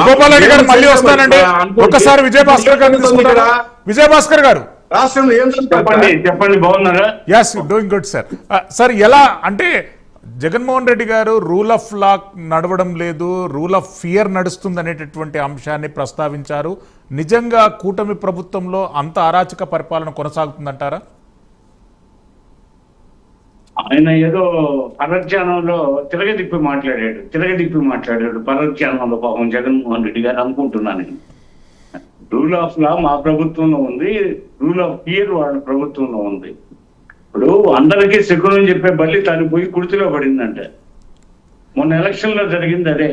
గోపాల్ రెడ్డి గారు మళ్ళీ వస్తానండి. ఒక్కసారి విజయభాస్కర్ గారిని తీసుకుంటారా? విజయభాస్కర్ గారు రాష్ట్రంలో ఏం చెప్పండి. బాగున్నారా? Yes, doing good sir. Sir ఎలా అంటే జగన్మోహన్ రెడ్డి గారు రూల్ ఆఫ్ లా నడవడం లేదు, రూల్ ఆఫ్ ఫియర్ నడుస్తుంది అనేటటువంటి అంశాన్ని ప్రస్తావించారు. నిజంగా కూటమి ప్రభుత్వంలో అంత అరాచక పరిపాలన కొనసాగుతుందంటారా? ఆయన ఏదో పరధ్యానంలో తిరగదిప్పి మాట్లాడాడు పరధ్యానంలో పాపం జగన్మోహన్ రెడ్డి గారు అనుకుంటున్నాను. రూల్ ఆఫ్ లా మా ప్రభుత్వంలో ఉంది, రూల్ ఆఫ్ ఫియర్ వాళ్ళ ప్రభుత్వంలో ఉంది. ఇప్పుడు అందరికీ శకునం చెప్పే బల్లి తాను పోయి కుర్చీలో పడిందంట. మొన్న ఎలక్షన్ లో జరిగింది అదే.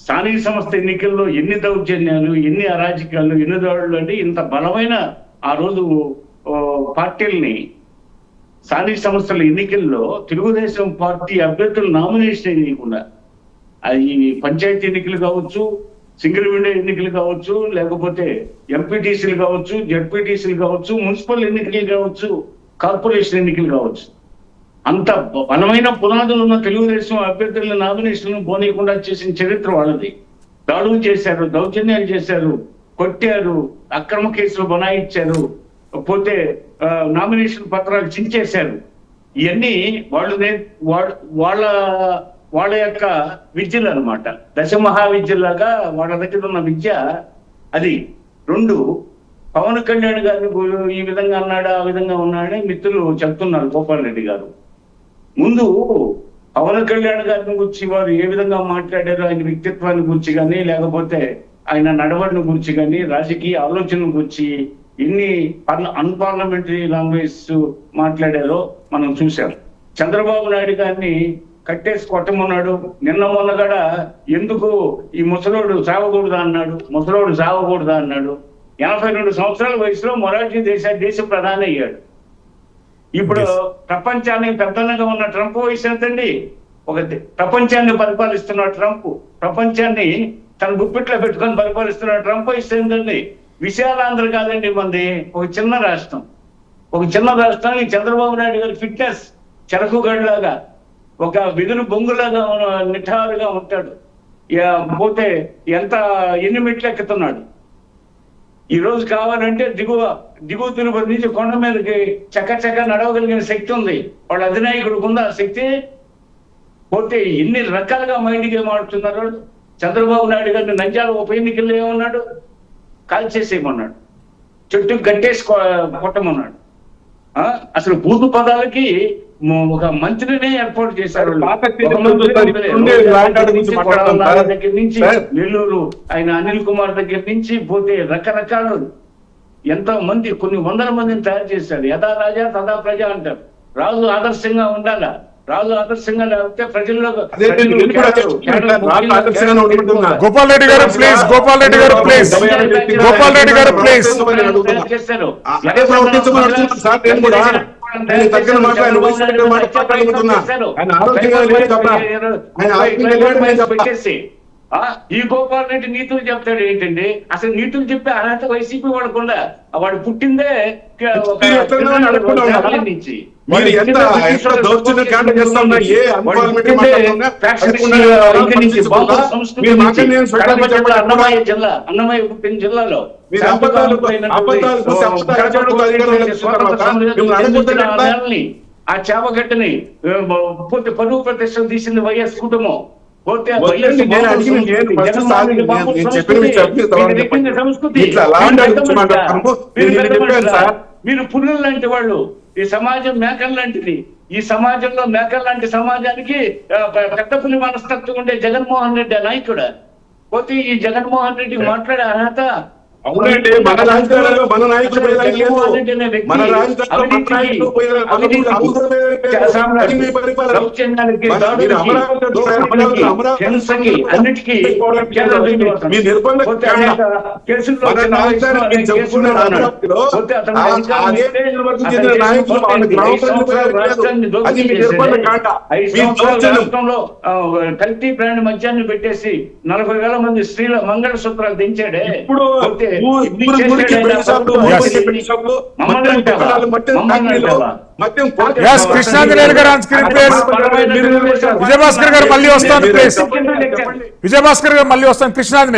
స్థానిక సంస్థ ఎన్నికల్లో ఎన్ని దౌర్జన్యాలు, ఎన్ని అరాజకాలు, ఎన్ని దాడులు అంటే ఇంత బలమైన ఆ రోజు పార్టీల్ని స్థానిక సంస్థల ఎన్నికల్లో తెలుగుదేశం పార్టీ అభ్యర్థులు నామినేషన్ చేయకుండా, అది పంచాయతీ ఎన్నికలు కావచ్చు, సింగిల్ విండో ఎన్నికలు కావచ్చు, లేకపోతే ఎంపీటీసీలు కావచ్చు, జడ్పీటీసీలు కావచ్చు, మున్సిపల్ ఎన్నికలు కావచ్చు, కార్పొరేషన్ ఎన్నికలు కావచ్చు, అంత బలమైన పునాదులు ఉన్న తెలుగుదేశం అభ్యర్థుల నామినేషన్ పోనీయకుండా చేసిన చరిత్ర వాళ్ళది. దాడులు చేశారు, దౌర్జన్యాలు చేశారు, కొట్టారు, అక్రమ కేసులు బనాయించారు, పోతే నామినేషన్ పత్రాలు చించేశారు. ఇవన్నీ వాళ్ళ యొక్క విద్యలు అనమాట. దశ మహావిద్యలాగా వాళ్ళ దగ్గర ఉన్న విద్య అది. రెండు, పవన్ కళ్యాణ్ గారిని ఈ విధంగా అన్నాడా, ఆ విధంగా ఉన్నాడని మిత్రులు చెప్తున్నారు. గోపాల్ రెడ్డి గారు ముందు పవన్ కళ్యాణ్ గారిని గురించి వారు ఏ విధంగా మాట్లాడారు, ఆయన వ్యక్తిత్వాన్ని గురించి కానీ, లేకపోతే ఆయన నడవడిని గురించి కానీ, రాజకీయ ఆలోచన గురించి ఎన్ని అన్పార్లమెంటరీ లాంగ్వేజ్ మాట్లాడారో మనం చూసాం. చంద్రబాబు నాయుడు గారిని కట్టేసి కొట్టమన్నాడు. నిన్న మొన్నగడ ఎందుకు ఈ ముసలోడు సావకూడదా అన్నాడు. 82 సంవత్సరాల వయసులో మొరార్జీ దేశ ప్రధాని అయ్యాడు. ఇప్పుడు ప్రపంచానికి పెద్దగా ఉన్న ట్రంప్ వయసు ఎంతండి? ప్రపంచాన్ని పరిపాలిస్తున్న ట్రంప్, ప్రపంచాన్ని తన గుప్పిట్లో పెట్టుకొని పరిపాలిస్తున్న ట్రంప్ వయసు ఏంటండి? విశాలాంధ్ర కాదండి మంది, ఒక చిన్న రాష్ట్రానికి చంద్రబాబు నాయుడు గారి ఫిట్నెస్ చెరకుగడ్లాగా, ఒక విధులు బొంగులాగా నిఠారుగా ఉంటాడు. పోతే ఎన్ని మెట్లు ఎక్కుతున్నాడు. ఈ రోజు కావాలంటే దిగువ తిరుపతి నుంచి కొండ మీదకి చక్క నడవగలిగిన శక్తి ఉంది. వాళ్ళ అధినాయకుడికి ఉందా శక్తి? పోతే ఎన్ని రకాలుగా మైండ్ గేమ్ ఆడుతున్నారు. చంద్రబాబు నాయుడు గారిని నంద్యాల ఉప ఎన్నికల్లో ఏమన్నాడు? కాల్చేసేయమన్నాడు, చెట్టు కట్టేసి కొట్టమన్నాడు. అసలు బూతు పదాలకి ఒక మంత్రినే ఏర్పాటు చేశారు. దగ్గర నుంచి నెల్లూరు ఆయన అనిల్ కుమార్ దగ్గర నుంచి పోతే రకరకాలు ఎంతో మంది, కొన్ని వందల మందిని తయారు చేశాడు. యథా రాజా తదా ప్రజ అంటారు. రాజు ఆదర్శంగా ఉండాలా, రాజు ఆదర్శంగా లేకపోతే ప్రజల్లో. గోపాల్ రెడ్డి గారు ప్లీజ్, చేశారు. పెట్టేసి ఈ గోపాల్ రెడ్డి నీతులు చెప్తాడు ఏంటండి? అసలు నీతులు చెప్పే అర్హత వైసీపీ వాడకుండా, వాడు పుట్టిందే నుంచి. అన్నమయ్య పుట్టిన జిల్లాలో ఆ చేపగట్టని పోతే పరువు ప్రతిష్టలు తీసింది వైఎస్ కుటుంబం. పోతే మీరు పుల్లులు లాంటి వాళ్ళు, ఈ సమాజం మేకల్ లాంటిది. ఈ సమాజంలో మేకల్ లాంటి సమాజానికి పెద్ద పులి మనస్తత్వం ఉండే జగన్మోహన్ రెడ్డి నాయకుడు. పోతే ఈ జగన్మోహన్ రెడ్డి మాట్లాడే అర్హత అవునండి. మన రాజకీయాలలో మన నాయకులు కల్తీ బ్రాండ్ మద్యాన్ని పెట్టేసి 40,000 మంది స్త్రీల మంగళసూత్రాలు దించాడే. ఇప్పుడు ఊరికి బెల్ట్ షాపులు, ఊరికి బెల్ట్ షాపులు, మద్యం దుకాణాలు, మద్యం ఫ్యాక్టరీలు, మద్యం Yes, కృష్ణాంజనేయులు గారు ఆన్ స్క్రీన్ ప్లీజ్. విజయభాస్కర్ గారు మళ్ళీ వస్తాను ప్లీజ్. విజయభాస్కర్ గారు మళ్ళీ వస్తాను. కృష్ణాంజనేయులు